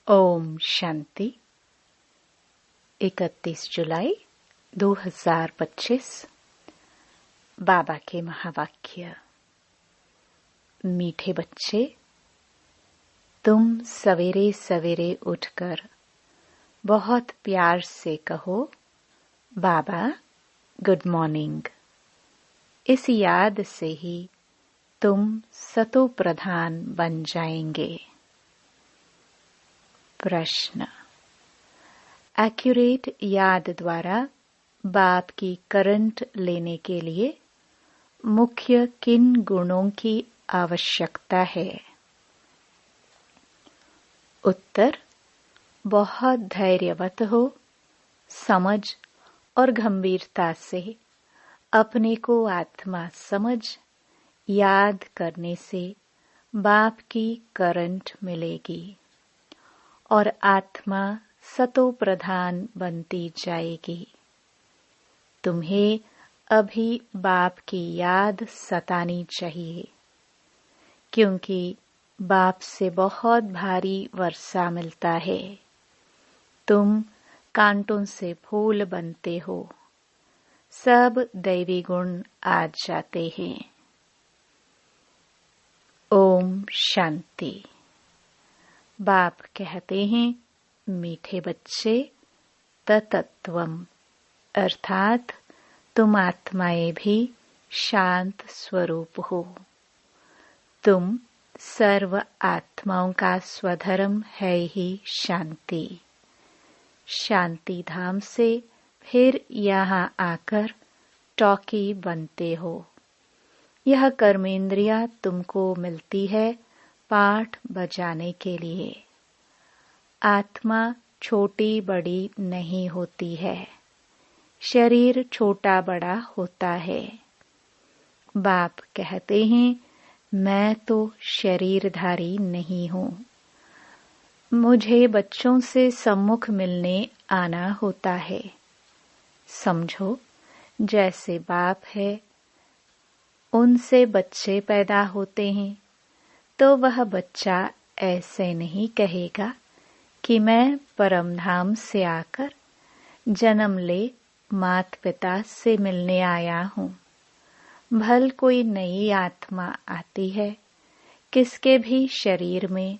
ओम शांति। 31 जुलाई 2025। बाबा के महावाक्य। मीठे बच्चे, तुम सवेरे सवेरे उठकर बहुत प्यार से कहो, बाबा गुड मॉर्निंग। इस याद से ही तुम सतो प्रधान बन जाएंगे। प्रश्न। एक्यूरेट याद द्वारा बाप की करंट लेने के लिए मुख्य किन गुणों की आवश्यकता है? उत्तर। बहुत धैर्यवत हो, समझ और गंभीरता से अपने को आत्मा समझ याद करने से बाप की करंट मिलेगी और आत्मा सतो प्रधान बनती जाएगी। तुम्हें अभी बाप की याद सतानी चाहिए, क्योंकि बाप से बहुत भारी वर्षा मिलता है। तुम कांटों से फूल बनते हो, सब दैवी गुण आ जाते हैं। ओम शांति। बाप कहते हैं, मीठे बच्चे, तत्त्वम अर्थात तुम आत्माएं भी शांत स्वरूप हो। तुम सर्व आत्माओं का स्वधर्म है ही शांति। शांति धाम से फिर यहाँ आकर टॉकी बनते हो। यह कर्मेंद्रिया तुमको मिलती है पाठ बजाने के लिए। आत्मा छोटी बड़ी नहीं होती है, शरीर छोटा बड़ा होता है। बाप कहते हैं, मैं तो शरीरधारी नहीं हूँ। मुझे बच्चों से सम्मुख मिलने आना होता है। समझो, जैसे बाप है, उनसे बच्चे पैदा होते हैं, तो वह बच्चा ऐसे नहीं कहेगा कि मैं परमधाम से आकर जन्म ले मात पिता से मिलने आया हूँ। भल कोई नई आत्मा आती है, किसके भी शरीर में,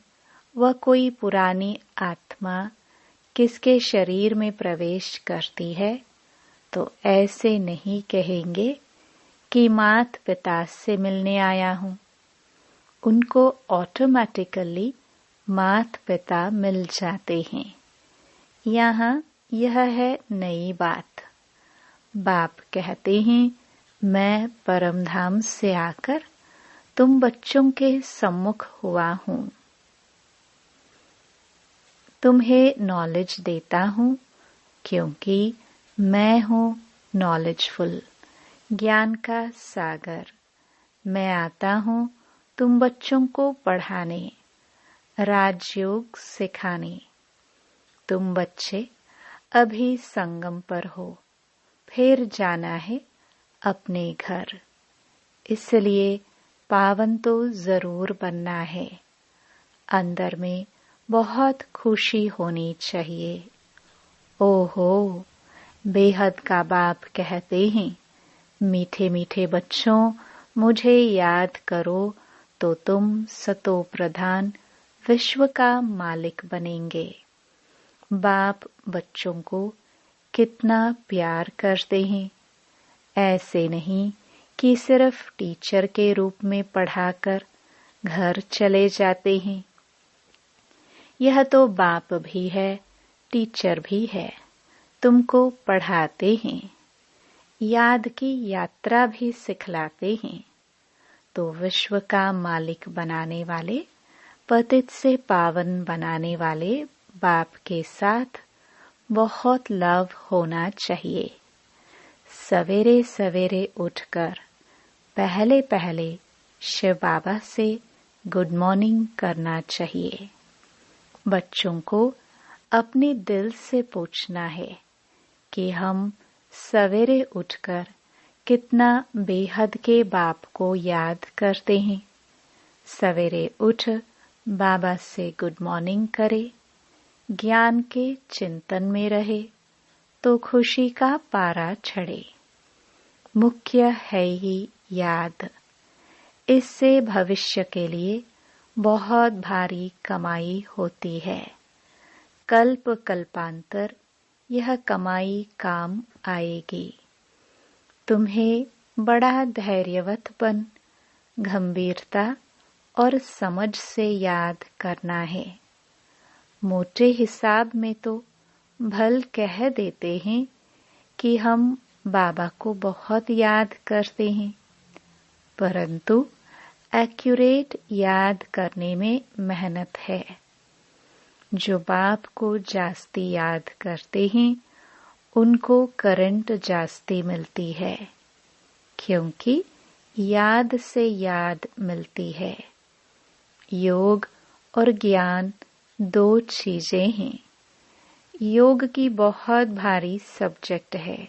वह कोई पुरानी आत्मा किसके शरीर में प्रवेश करती है, तो ऐसे नहीं कहेंगे कि मात पिता से मिलने आया हूँ। उनको ऑटोमेटिकली मात पिता मिल जाते हैं। यहाँ यह है नई बात। बाप कहते हैं, मैं परमधाम से आकर तुम बच्चों के सम्मुख हुआ हूँ। तुम्हें नॉलेज देता हूँ, क्योंकि मैं हूँ नॉलेजफुल, ज्ञान का सागर। मैं आता हूँ तुम बच्चों को पढ़ाने, राजयोग सिखाने। तुम बच्चे अभी संगम पर हो, फिर जाना है अपने घर। इसलिए पावन तो जरूर बनना है। अंदर में बहुत खुशी होनी चाहिए। ओहो, बेहद का बाप कहते हैं, मीठे मीठे बच्चों, मुझे याद करो तो तुम सतो प्रधान विश्व का मालिक बनेंगे। बाप बच्चों को कितना प्यार करते हैं। ऐसे नहीं कि सिर्फ टीचर के रूप में पढ़ाकर घर चले जाते हैं। यह तो बाप भी है, टीचर भी है, तुमको पढ़ाते हैं, याद की यात्रा भी सिखलाते हैं। तो विश्व का मालिक बनाने वाले, पतित से पावन बनाने वाले बाप के साथ बहुत लव होना चाहिए। सवेरे सवेरे उठकर पहले पहले शिव बाबा से गुड मॉर्निंग करना चाहिए। बच्चों को अपने दिल से पूछना है कि हम सवेरे उठकर कितना बेहद के बाप को याद करते हैं। सवेरे उठ बाबा से गुड मॉर्निंग करे, ज्ञान के चिंतन में रहे तो खुशी का पारा चढ़े। मुख्य है ही याद। इससे भविष्य के लिए बहुत भारी कमाई होती है। कल्प कल्पांतर यह कमाई काम आएगी। तुम्हें बड़ा धैर्यवत बन गंभीरता और समझ से याद करना है। मोटे हिसाब में तो भल कह देते हैं कि हम बाबा को बहुत याद करते हैं, परंतु एक्यूरेट याद करने में मेहनत है। जो बाप को जास्ती याद करते हैं उनको करंट जास्ती मिलती है, क्योंकि याद से याद मिलती है। योग और ज्ञान दो चीजें हैं। योग की बहुत भारी सब्जेक्ट है।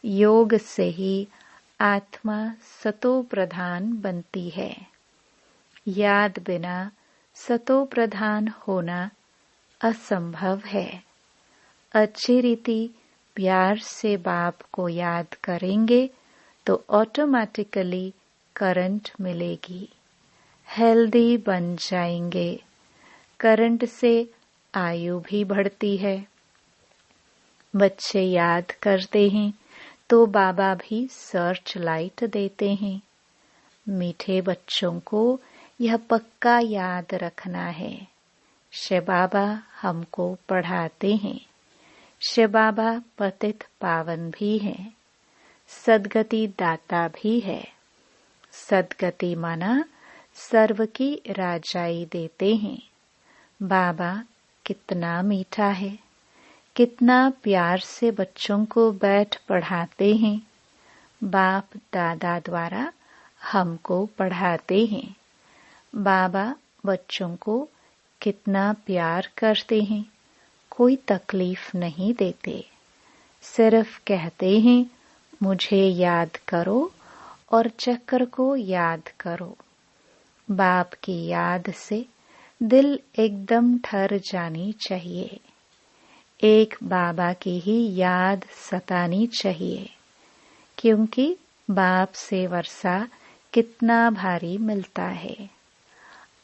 योग से ही आत्मा सतो प्रधान बनती है। याद बिना सतो प्रधान होना असंभव है। अच्छी रीति प्यार से बाप को याद करेंगे तो ऑटोमेटिकली करंट मिलेगी। हेल्दी बन जाएंगे। करंट से आयु भी बढ़ती है। बच्चे याद करते हैं तो बाबा भी सर्च लाइट देते हैं। मीठे बच्चों को यह पक्का याद रखना है। शिव बाबा हमको पढ़ाते हैं। शिव बाबा पतित पावन भी हैं, सद्गति दाता भी है। सद्गति माना सर्व की राजाई देते हैं। बाबा कितना मीठा है, कितना प्यार से बच्चों को बैठ पढ़ाते हैं। बाप दादा द्वारा हमको पढ़ाते हैं। बाबा बच्चों को कितना प्यार करते हैं, कोई तकलीफ नहीं देते। सिर्फ कहते हैं मुझे याद करो और चक्र को याद करो। बाप की याद से दिल एकदम ठहर जानी चाहिए। एक बाबा की ही याद सतानी चाहिए, क्योंकि बाप से वर्षा कितना भारी मिलता है।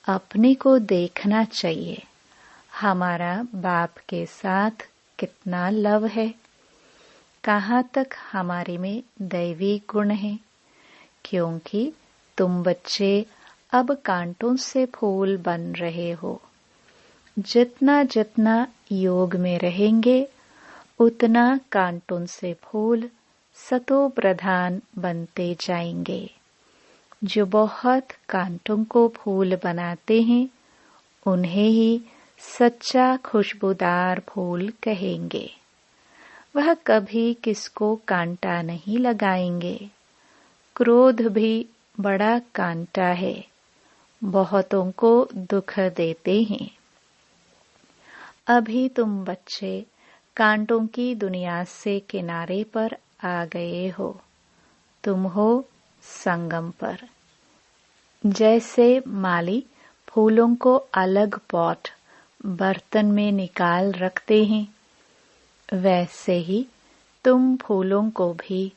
अपने को देखना चाहिए हमारा बाप के साथ कितना लव है, कहाँ तक हमारे में दैवी गुण है। क्योंकि तुम बच्चे अब कांटों से फूल बन रहे हो। जितना जितना योग में रहेंगे उतना कांटों से फूल सतो प्रधान बनते जाएंगे। जो बहुत कांटों को फूल बनाते हैं उन्हें ही सच्चा खुशबूदार फूल कहेंगे। वह कभी किसको कांटा नहीं लगाएंगे। क्रोध भी बड़ा कांटा है, बहुतों को दुख देते हैं। अभी तुम बच्चे कांटों की दुनिया से किनारे पर आ गए हो। तुम हो संगम पर। जैसे माली फूलों को अलग पॉट बर्तन में निकाल रखते हैं, वैसे ही तुम फूलों को भी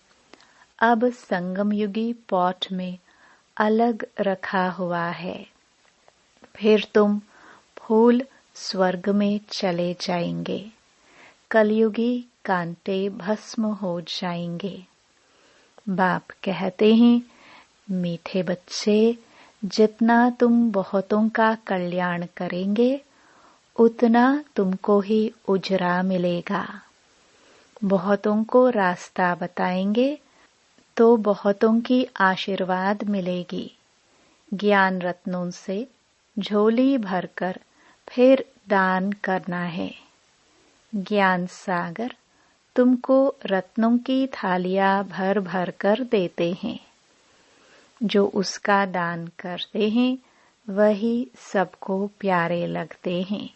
अब संगम युगी पॉट में अलग रखा हुआ है। फिर तुम फूल स्वर्ग में चले जाएंगे। कलयुगी कांटे भस्म हो जाएंगे। बाप कहते हैं मीठे बच्चे, जितना तुम बहुतों का कल्याण करेंगे उतना तुमको ही उजरा मिलेगा। बहुतों को रास्ता बताएंगे तो बहुतों की आशीर्वाद मिलेगी। ज्ञान रत्नों से झोली भरकर फिर दान करना है। ज्ञान सागर तुमको रत्नों की थालियां भर भर कर देते हैं। जो उसका दान करते हैं वही सबको प्यारे लगते हैं।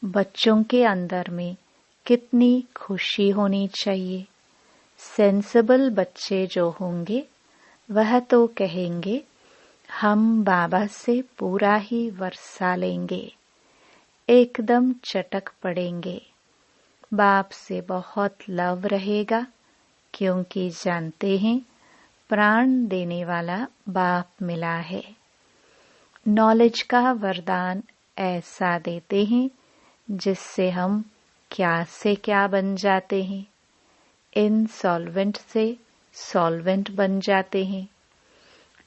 बच्चों के अंदर में कितनी खुशी होनी चाहिए। सेंसिबल बच्चे जो होंगे वह तो कहेंगे हम बाबा से पूरा ही वर्षा लेंगे। एकदम चटक पड़ेंगे। बाप से बहुत लव रहेगा, क्योंकि जानते हैं प्राण देने वाला बाप मिला है। नॉलेज का वरदान ऐसा देते हैं जिससे हम क्या से क्या बन जाते हैं। इनसॉल्वेंट से सॉल्वेंट बन जाते हैं।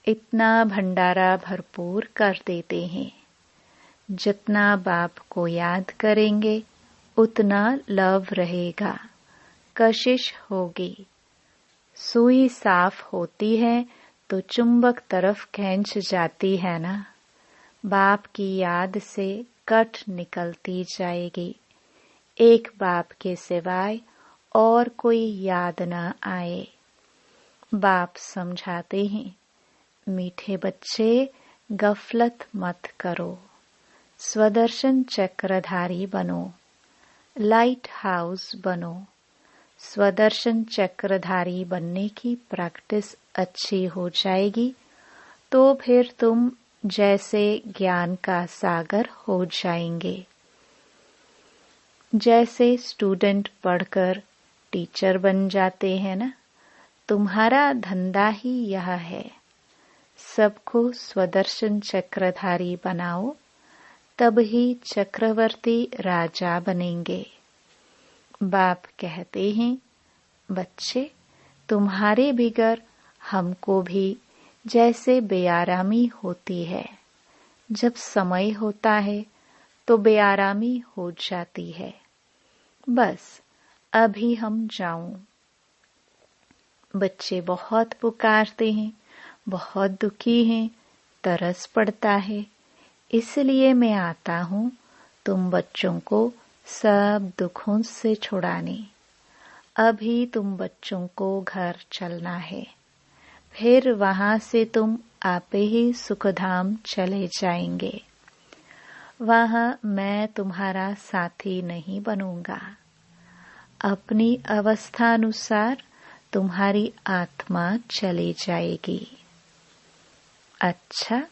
इतना भंडारा भरपूर कर देते हैं। जितना बाप को याद करेंगे उतना लव रहेगा, कशिश होगी। सुई साफ होती है तो चुंबक तरफ खींच जाती है ना। बाप की याद से कट निकलती जाएगी। एक बाप के सिवाय और कोई याद न आए। बाप समझाते हैं, मीठे बच्चे गफलत मत करो, स्वदर्शन चक्रधारी बनो, लाइट हाउस बनो। स्वदर्शन चक्रधारी बनने की प्रैक्टिस अच्छी हो जाएगी तो फिर तुम जैसे ज्ञान का सागर हो जाएंगे। जैसे स्टूडेंट पढ़कर टीचर बन जाते हैं ना, तुम्हारा धंधा ही यह है। सबको स्वदर्शन चक्रधारी बनाओ, तब ही चक्रवर्ती राजा बनेंगे। बाप कहते हैं, बच्चे तुम्हारे बिगर हमको भी जैसे बेआरामी होती है। जब समय होता है तो बेआरामी हो जाती है। बस अभी हम जाऊं। बच्चे बहुत पुकारते हैं, बहुत दुखी हैं, तरस पड़ता है, इसलिए मैं आता हूं तुम बच्चों को सब दुखों से छुड़ाने। अभी तुम बच्चों को घर चलना है, फिर वहां से तुम आपे ही सुखधाम चले जाएंगे। वहां मैं तुम्हारा साथी नहीं बनूंगा। अपनी अवस्था अनुसार तुम्हारी आत्मा चली जाएगी। अच्छा,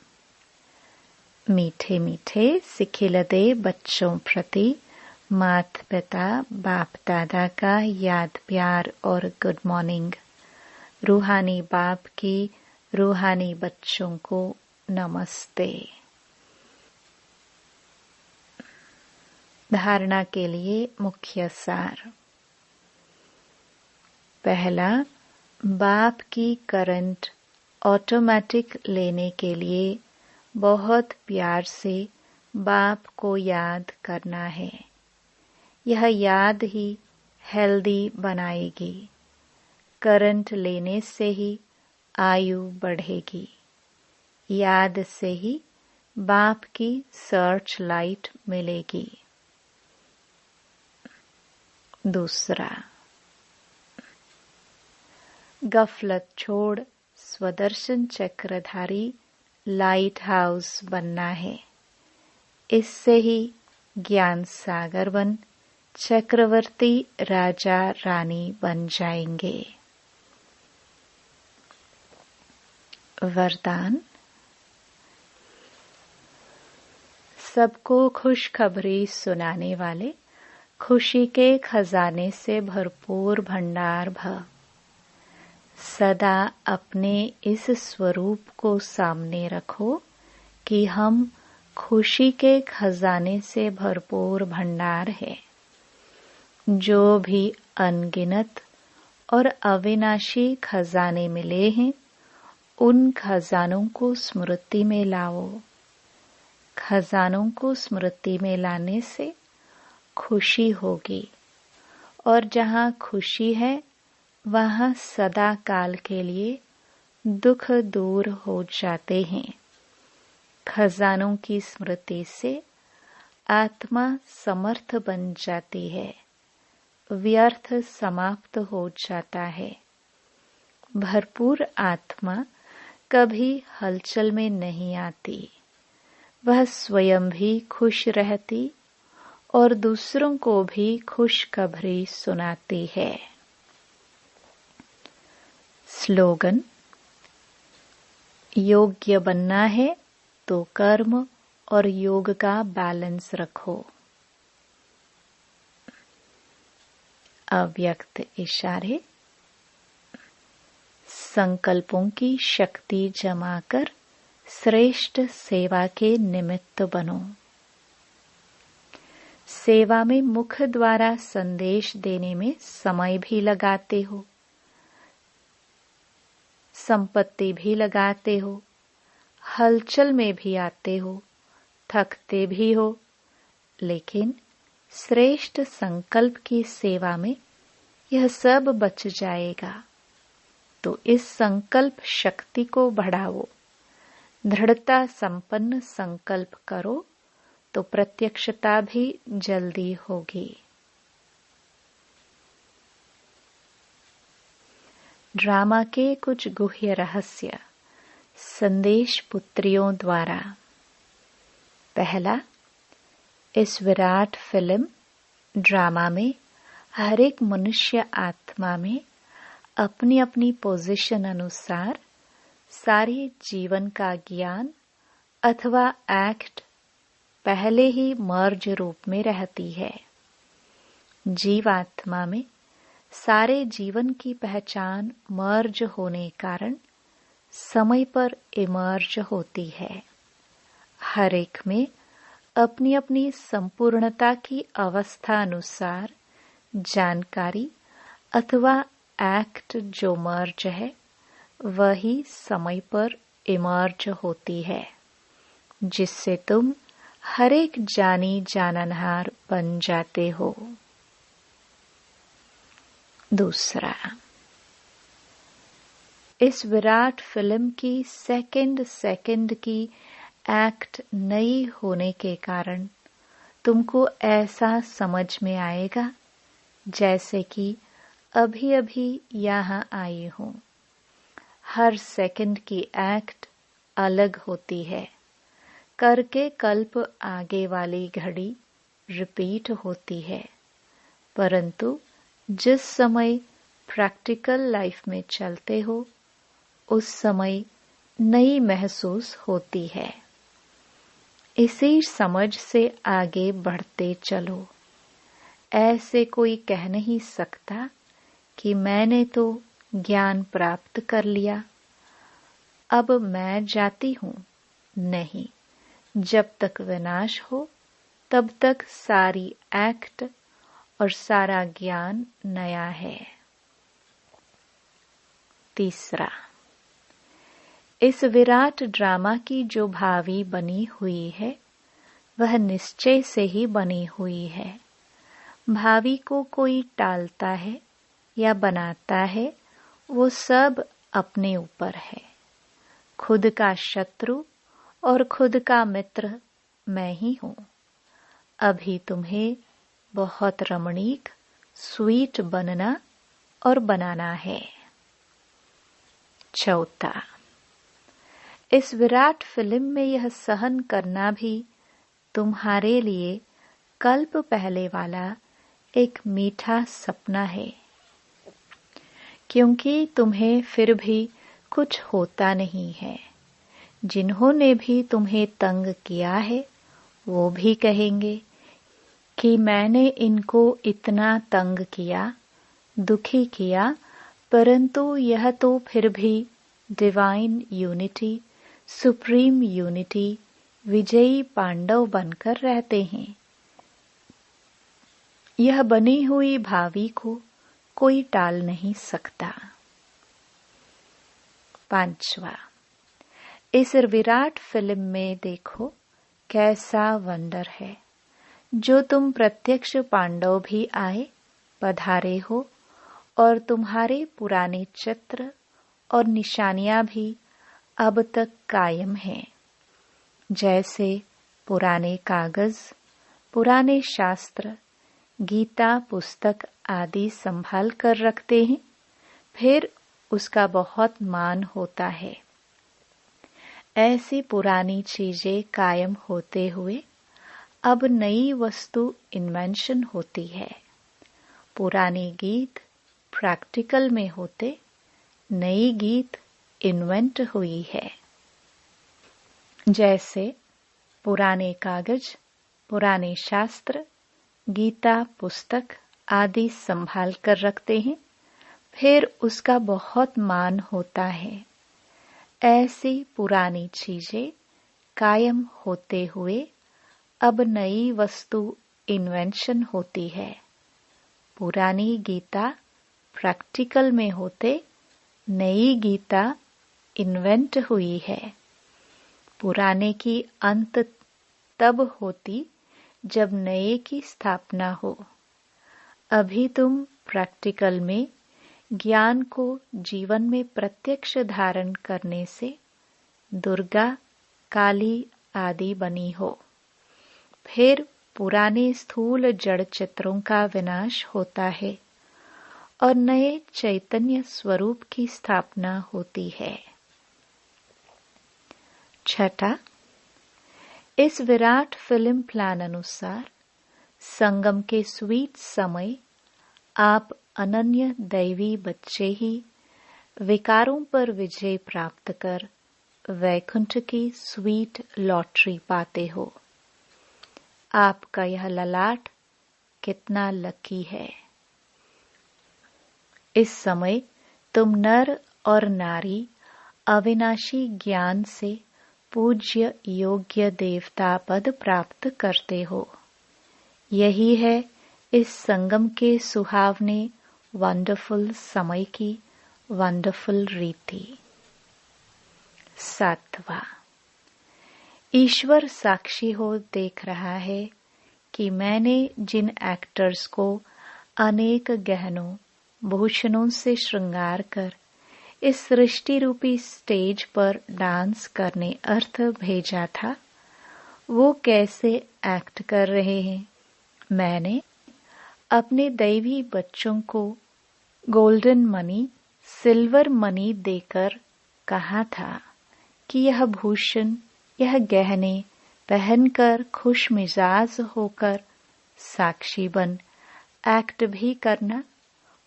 मीठे मीठे सिखिलदे बच्चों प्रति माता पिता बाप दादा का याद प्यार और गुड मॉर्निंग। रूहानी बाप की रूहानी बच्चों को नमस्ते। धारणा के लिए मुख्य सार। पहला, बाप की करंट ऑटोमेटिक लेने के लिए बहुत प्यार से बाप को याद करना है। यह याद ही हेल्दी बनाएगी। करंट लेने से ही आयु बढ़ेगी। याद से ही बाप की सर्च लाइट मिलेगी। दूसरा, गफलत छोड़ स्वदर्शन चक्रधारी लाइट हाउस बनना है। इससे ही ज्ञान सागर बन चक्रवर्ती राजा रानी बन जाएंगे। वरदान। सबको खुशखबरी सुनाने वाले खुशी के खजाने से भरपूर भंडार भव। सदा अपने इस स्वरूप को सामने रखो कि हम खुशी के खजाने से भरपूर भंडार है। जो भी अनगिनत और अविनाशी खजाने मिले हैं, उन खजानों को स्मृति में लाओ। खजानों को स्मृति में लाने से खुशी होगी, और जहाँ खुशी है वहाँ सदा काल के लिए दुख दूर हो जाते हैं। खजानों की स्मृति से आत्मा समर्थ बन जाती है, व्यर्थ समाप्त हो जाता है। भरपूर आत्मा कभी हलचल में नहीं आती। वह स्वयं भी खुश रहती और दूसरों को भी खुशखबरी सुनाती है। स्लोगन। योग्य बनना है तो कर्म और योग का बैलेंस रखो। अव्यक्त इशारे। संकल्पों की शक्ति जमा कर श्रेष्ठ सेवा के निमित्त बनो। सेवा में मुख द्वारा संदेश देने में समय भी लगाते हो, संपत्ति भी लगाते हो, हलचल में भी आते हो, थकते भी हो, लेकिन श्रेष्ठ संकल्प की सेवा में यह सब बच जाएगा। तो इस संकल्प शक्ति को बढ़ाओ, दृढ़ता संपन्न संकल्प करो तो प्रत्यक्षता भी जल्दी होगी। ड्रामा के कुछ गुह्य रहस्य संदेश पुत्रियों द्वारा। पहला, इस विराट फिल्म ड्रामा में हर एक मनुष्य आत्मा में अपनी अपनी पोजीशन अनुसार सारे जीवन का ज्ञान अथवा एक्ट पहले ही मर्ज रूप में रहती है। जीवात्मा में सारे जीवन की पहचान मर्ज होने कारण समय पर इमर्ज होती है। हर एक में अपनी अपनी संपूर्णता की अवस्था अनुसार जानकारी अथवा एक्ट जो मर्ज है वही समय पर इमर्ज होती है, जिससे तुम हर एक जानी जाननहार बन जाते हो। दूसरा, इस विराट फिल्म की सेकंड की एक्ट नई होने के कारण तुमको ऐसा समझ में आएगा जैसे कि अभी अभी यहाँ आई हूँ। हर सेकंड की एक्ट अलग होती है, करके कल्प आगे वाली घड़ी रिपीट होती है, परंतु जिस समय प्रैक्टिकल लाइफ में चलते हो उस समय नई महसूस होती है। इसी समझ से आगे बढ़ते चलो। ऐसे कोई कह नहीं सकता कि मैंने तो ज्ञान प्राप्त कर लिया, अब मैं जाती हूँ। नहीं, जब तक विनाश हो तब तक सारी एक्ट और सारा ज्ञान नया है। तीसरा, इस विराट ड्रामा की जो भावी बनी हुई है वह निश्चय से ही बनी हुई है। भावी को कोई टालता है या बनाता है, वो सब अपने ऊपर है। खुद का शत्रु और खुद का मित्र मैं ही हूँ। अभी तुम्हें बहुत रमणीक स्वीट बनना और बनाना है। चौथा, इस विराट फिल्म में यह सहन करना भी तुम्हारे लिए कल्प पहले वाला एक मीठा सपना है, क्योंकि तुम्हें फिर भी कुछ होता नहीं है। जिन्होंने भी तुम्हें तंग किया है वो भी कहेंगे कि मैंने इनको इतना तंग किया, दुखी किया, परंतु यह तो फिर भी डिवाइन यूनिटी, सुप्रीम यूनिटी, विजयी पांडव बनकर रहते हैं। यह बनी हुई भावी को कोई टाल नहीं सकता। पांचवा, इस विराट फिल्म में देखो कैसा वंडर है। जो तुम प्रत्यक्ष पांडव भी आए पधारे हो और तुम्हारे पुराने चित्र और निशानियां भी अब तक कायम हैं। जैसे पुराने कागज, पुराने शास्त्र, गीता पुस्तक आदि संभाल कर रखते हैं, फिर उसका बहुत मान होता है। ऐसी पुरानी चीजें कायम होते हुए अब नई वस्तु इन्वेंशन होती है। पुराने गीत प्रैक्टिकल में होते, नई गीत इन्वेंट हुई है। जैसे पुराने कागज, पुराने शास्त्र, गीता पुस्तक आदि संभाल कर रखते हैं, फिर उसका बहुत मान होता है। ऐसी पुरानी चीजें कायम होते हुए अब नई वस्तु इन्वेंशन होती है। पुरानी गीता प्रैक्टिकल में होते नई गीता इन्वेंट हुई है। पुराने की अंत तब होती जब नए की स्थापना हो। अभी तुम प्रैक्टिकल में ज्ञान को जीवन में प्रत्यक्ष धारण करने से दुर्गा, काली आदि बनी हो। फिर पुराने स्थूल जड़ चित्रों का विनाश होता है और नए चैतन्य स्वरूप की स्थापना होती है। छठा, इस विराट फिल्म प्लान अनुसार संगम के स्वीट समय आप अनन्य दैवी बच्चे ही विकारों पर विजय प्राप्त कर वैकुंठ की स्वीट लॉटरी पाते हो। आपका यह ललाट कितना लकी है। इस समय तुम नर और नारी अविनाशी ज्ञान से पूज्य योग्य देवता पद प्राप्त करते हो। यही है इस संगम के सुहावने वंडरफुल समय की वंडरफुल रीति। सातवां, ईश्वर साक्षी हो देख रहा है कि मैंने जिन एक्टर्स को अनेक गहनों भूषणों से श्रृंगार कर इस सृष्टि रूपी स्टेज पर डांस करने अर्थ भेजा था, वो कैसे एक्ट कर रहे हैं। मैंने अपने दैवी बच्चों को गोल्डन मनी, सिल्वर मनी देकर कहा था कि यह भूषण, यह गहने पहनकर खुश मिजाज होकर साक्षी बन एक्ट भी करना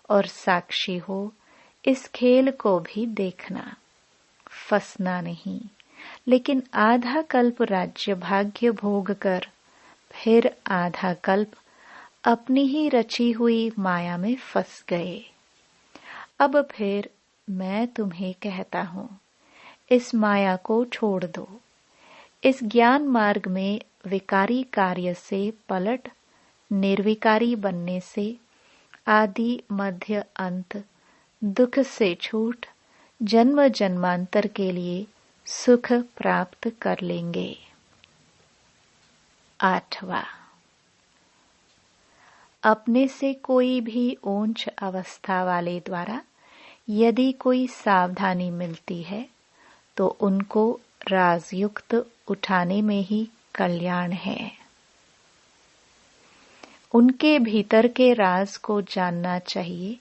और साक्षी हो इस खेल को भी देखना। फंसना नहीं, लेकिन आधा कल्प राज्य भाग्य भोग कर फिर आधा कल्प अपनी ही रची हुई माया में फंस गए। अब फिर मैं तुम्हें कहता हूँ, इस माया को छोड़ दो। इस ज्ञान मार्ग में विकारी कार्य से पलट निर्विकारी बनने से आदि मध्य अंत दुख से छूट जन्म जन्मांतर के लिए सुख प्राप्त कर लेंगे। आठवां, अपने से कोई भी ऊंच अवस्था वाले द्वारा यदि कोई सावधानी मिलती है तो उनको राजयुक्त उठाने में ही कल्याण है। उनके भीतर के राज को जानना चाहिए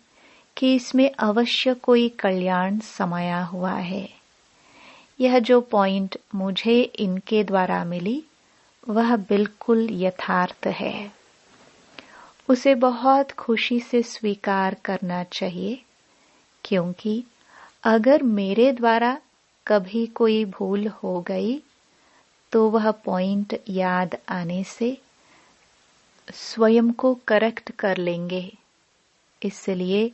कि इसमें अवश्य कोई कल्याण समाया हुआ है। यह जो पॉइंट मुझे इनके द्वारा मिली वह बिल्कुल यथार्थ है। उसे बहुत खुशी से स्वीकार करना चाहिए, क्योंकि अगर मेरे द्वारा कभी कोई भूल हो गई तो वह पॉइंट याद आने से स्वयं को करेक्ट कर लेंगे। इसलिए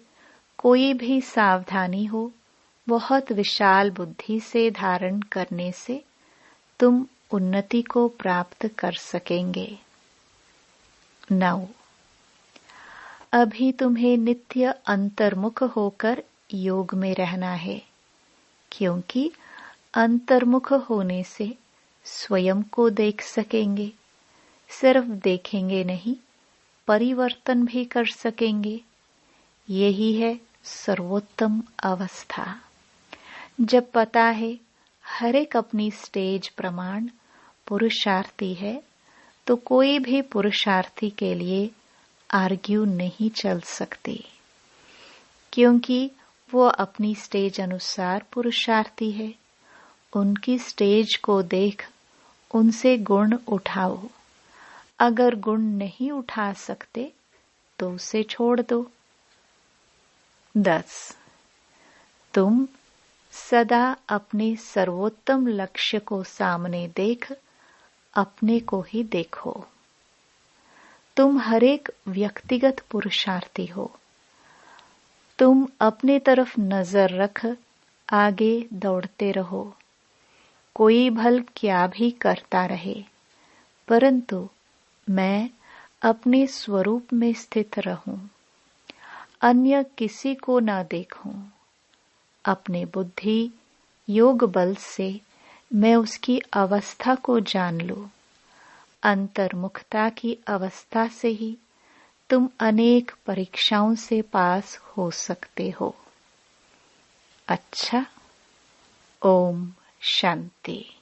कोई भी सावधानी हो बहुत विशाल बुद्धि से धारण करने से तुम उन्नति को प्राप्त कर सकेंगे। 9, अभी तुम्हें नित्य अंतर्मुख होकर योग में रहना है, क्योंकि अंतर्मुख होने से स्वयं को देख सकेंगे। सिर्फ देखेंगे नहीं, परिवर्तन भी कर सकेंगे। यही है सर्वोत्तम अवस्था। जब पता है हर एक अपनी स्टेज प्रमाण पुरुषार्थी है, तो कोई भी पुरुषार्थी के लिए आर्ग्यू नहीं चल सकती, क्योंकि वो अपनी स्टेज अनुसार पुरुषार्थी है। उनकी स्टेज को देख उनसे गुण उठाओ। अगर गुण नहीं उठा सकते तो उसे छोड़ दो। 10, तुम सदा अपने सर्वोत्तम लक्ष्य को सामने देख अपने को ही देखो। तुम हर एक व्यक्तिगत पुरुषार्थी हो। तुम अपने तरफ नजर रख आगे दौड़ते रहो। कोई भल क्या भी करता रहे, परंतु मैं अपने स्वरूप में स्थित रहूं, अन्य किसी को न देखूं। अपने बुद्धि योग बल से मैं उसकी अवस्था को जान लूं। अंतर्मुखता की अवस्था से ही तुम अनेक परीक्षाओं से पास हो सकते हो। अच्छा, ओम शांति।